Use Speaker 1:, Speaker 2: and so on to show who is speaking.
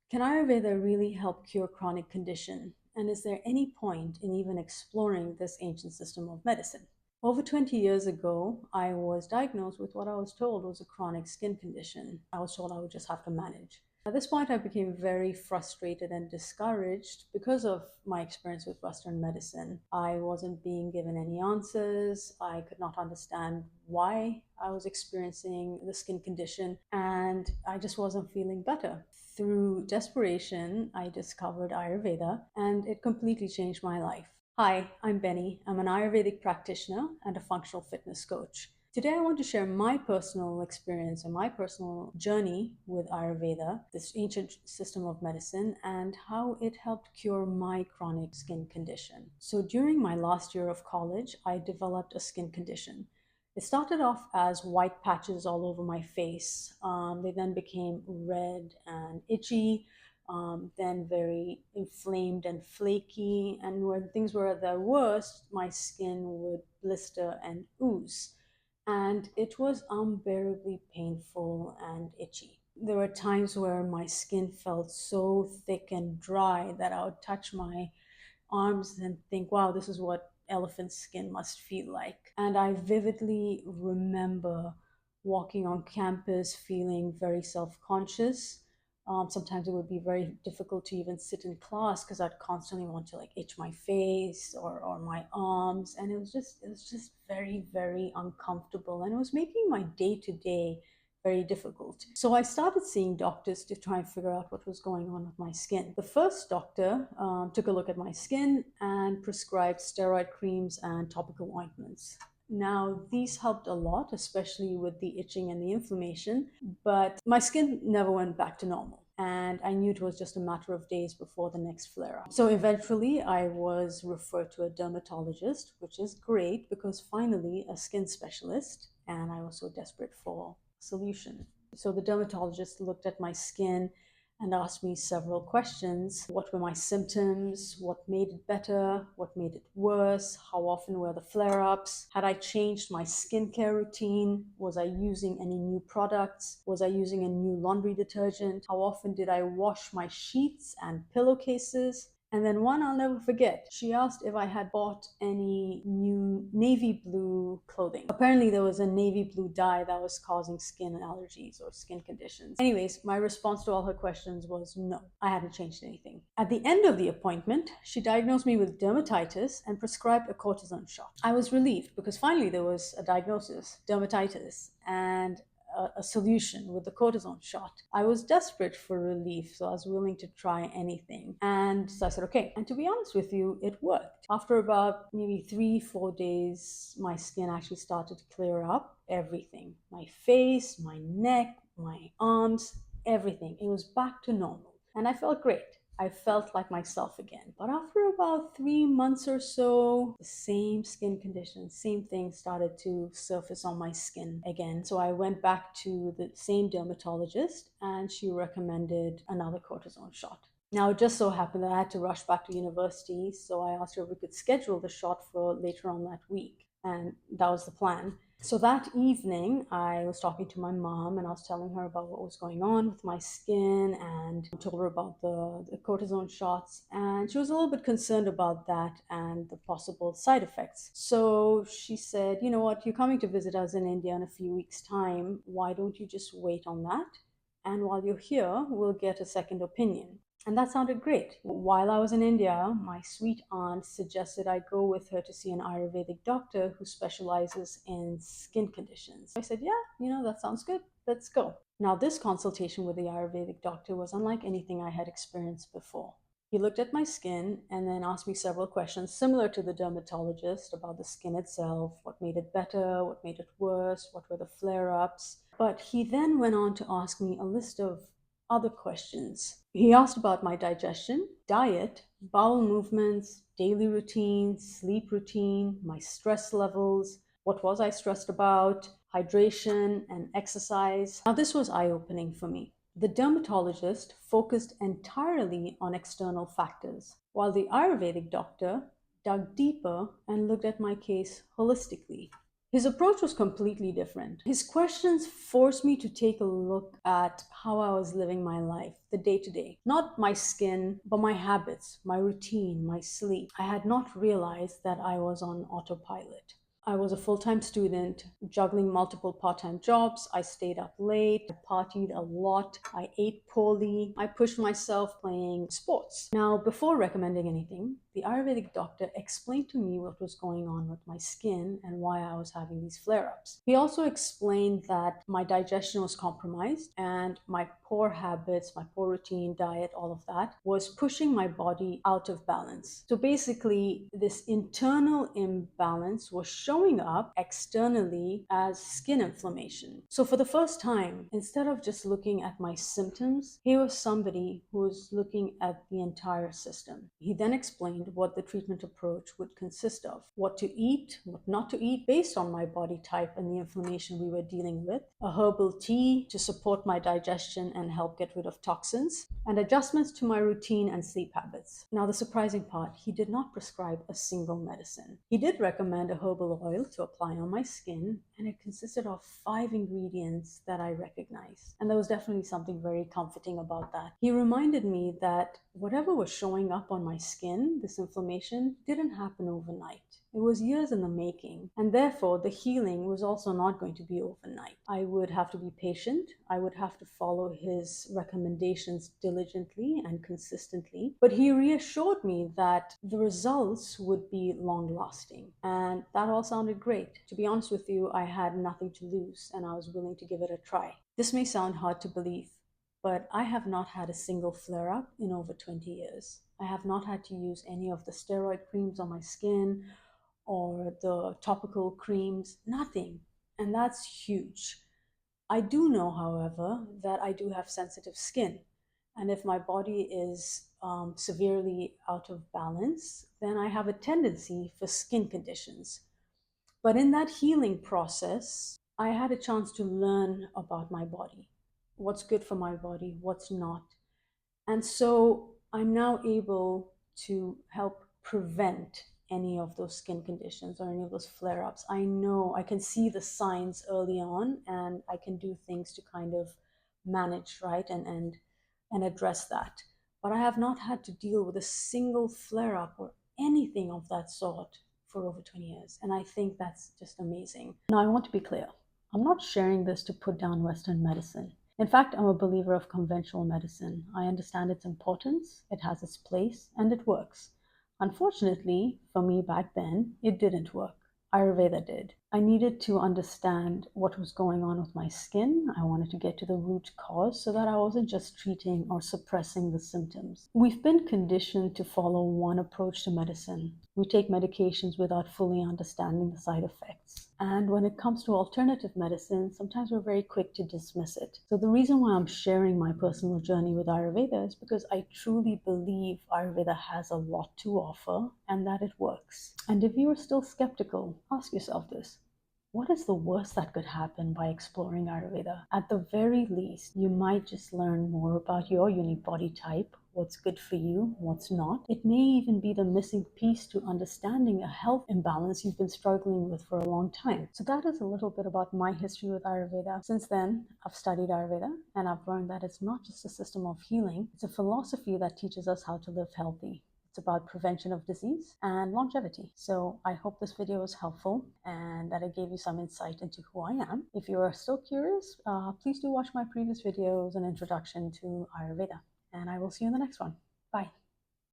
Speaker 1: Can Ayurveda really help cure chronic condition? And is there any point in even exploring this ancient system of medicine? Over 20 years ago, I was diagnosed with what I was told was a chronic skin condition. I was told I would just have to manage. At this point, I became very frustrated and discouraged because of my experience with Western medicine. I wasn't being given any answers. I could not understand why I was experiencing the skin condition, and I just wasn't feeling better. Through desperation, I discovered Ayurveda, and it completely changed my life. Hi, I'm Benny. I'm an Ayurvedic practitioner and a functional fitness coach. Today, I want to share my personal experience and my personal journey with Ayurveda, this ancient system of medicine, and how it helped cure my chronic skin condition. So, during my last year of college, I developed a skin condition. It started off as white patches all over my face. They then became red and itchy, then very inflamed and flaky. And when things were at their worst, my skin would blister and ooze. And it was unbearably painful and itchy. There were times where my skin felt so thick and dry that I would touch my arms and think, wow, this is what elephant skin must feel like. And I vividly remember walking on campus feeling very self conscious. Sometimes it would be very difficult to even sit in class because I'd constantly want to like itch my face or my arms, and it was just very very uncomfortable, and it was making my day to day very difficult. So I started seeing doctors to try and figure out what was going on with my skin. The first doctor took a look at my skin and prescribed steroid creams and topical ointments. Now, these helped a lot, especially with the itching and the inflammation, but my skin never went back to normal. And I knew it was just a matter of days before the next flare up. So eventually, I was referred to a dermatologist, which is great because finally, a skin specialist, and I was so desperate for solution. So the dermatologist looked at my skin and asked me several questions. What were my symptoms? What made it better? What made it worse? How often were the flare ups? Had I changed my skincare routine? Was I using any new products? Was I using a new laundry detergent? How often did I wash my sheets and pillowcases? And then one I'll never forget, she asked if I had bought any new navy blue clothing. Apparently, there was a navy blue dye that was causing skin allergies or skin conditions. Anyways, my response to all her questions was no, I hadn't changed anything. At the end of the appointment, she diagnosed me with dermatitis and prescribed a cortisone shot. I was relieved because finally there was a diagnosis, dermatitis, and a solution with the cortisone shot. I was desperate for relief, so I was willing to try anything. And so I said, okay. And to be honest with you, it worked. After about maybe 3, 4 days, my skin actually started to clear up everything, my face, my neck, my arms, everything. It was back to normal. And I felt great. I felt like myself again. But after about 3 months or so, the same skin condition, same thing started to surface on my skin again. So I went back to the same dermatologist and she recommended another cortisone shot. Now, it just so happened that I had to rush back to university, so I asked her if we could schedule the shot for later on that week. And that was the plan. So that evening, I was talking to my mom and I was telling her about what was going on with my skin and I told her about the cortisone shots. And she was a little bit concerned about that and the possible side effects. So she said, you know what, you're coming to visit us in India in a few weeks' time. Why don't you just wait on that? And while you're here, we'll get a second opinion. And that sounded great. While I was in India, my sweet aunt suggested I go with her to see an Ayurvedic doctor who specializes in skin conditions. I said, yeah, that sounds good. Let's go. Now, this consultation with the Ayurvedic doctor was unlike anything I had experienced before. He looked at my skin and then asked me several questions similar to the dermatologist about the skin itself, what made it better, what made it worse, what were the flare ups. But he then went on to ask me a list of other questions. He asked about my digestion, diet, bowel movements, daily routine, sleep routine, my stress levels, what was I stressed about, hydration, and exercise. Now, this was eye opening for me. The dermatologist focused entirely on external factors, while the Ayurvedic doctor dug deeper and looked at my case holistically. His approach was completely different. His questions forced me to take a look at how I was living my life, the day to day. Not my skin, but my habits, my routine, my sleep. I had not realized that I was on autopilot. I was a full time student, juggling multiple part time jobs. I stayed up late, I partied a lot, I ate poorly, I pushed myself playing sports. Now, before recommending anything, the Ayurvedic doctor explained to me what was going on with my skin and why I was having these flare ups. He also explained that my digestion was compromised and my poor habits, my poor routine, diet, all of that was pushing my body out of balance. So basically, this internal imbalance was showing up externally as skin inflammation. So for the first time, instead of just looking at my symptoms, here was somebody who was looking at the entire system. He then explained what the treatment approach would consist of, what to eat, what not to eat based on my body type and the inflammation we were dealing with, a herbal tea to support my digestion and help get rid of toxins, and adjustments to my routine and sleep habits. Now, the surprising part, he did not prescribe a single medicine. He did recommend a herbal oil to apply on my skin, and it consisted of 5 ingredients that I recognized. And there was definitely something very comforting about that. He reminded me that whatever was showing up on my skin, this inflammation, didn't happen overnight. It was years in the making, and therefore the healing was also not going to be overnight. I would have to be patient. I would have to follow his recommendations diligently and consistently. But he reassured me that the results would be long lasting, and that all sounded great. To be honest with you, I had nothing to lose, and I was willing to give it a try. This may sound hard to believe, but I have not had a single flare up in over 20 years. I have not had to use any of the steroid creams on my skin or the topical creams, nothing. And that's huge. I do know, however, that I do have sensitive skin. And if my body is severely out of balance, then I have a tendency for skin conditions. But in that healing process, I had a chance to learn about my body, what's good for my body, what's not. And so I'm now able to help prevent any of those skin conditions or any of those flare ups. I know I can see the signs early on and I can do things to kind of manage, right? And address that. But I have not had to deal with a single flare up or anything of that sort for over 20 years. And I think that's just amazing. Now, I want to be clear. I'm not sharing this to put down Western medicine. In fact, I'm a believer of conventional medicine. I understand its importance, it has its place, and it works. Unfortunately, for me back then, it didn't work. Ayurveda did. I needed to understand what was going on with my skin. I wanted to get to the root cause so that I wasn't just treating or suppressing the symptoms. We've been conditioned to follow one approach to medicine. We take medications without fully understanding the side effects. And when it comes to alternative medicine, sometimes we're very quick to dismiss it. So the reason why I'm sharing my personal journey with Ayurveda is because I truly believe Ayurveda has a lot to offer and that it works. And if you are still skeptical, ask yourself this. What is the worst that could happen by exploring Ayurveda? At the very least, you might just learn more about your unique body type, what's good for you, what's not. It may even be the missing piece to understanding a health imbalance you've been struggling with for a long time. So that is a little bit about my history with Ayurveda. Since then, I've studied Ayurveda and I've learned that it's not just a system of healing, it's a philosophy that teaches us how to live healthy. It's about prevention of disease and longevity. So I hope this video was helpful and that it gave you some insight into who I am. If you are still curious, please do watch my previous videos, an introduction to Ayurveda. And I will see you in the next one. Bye.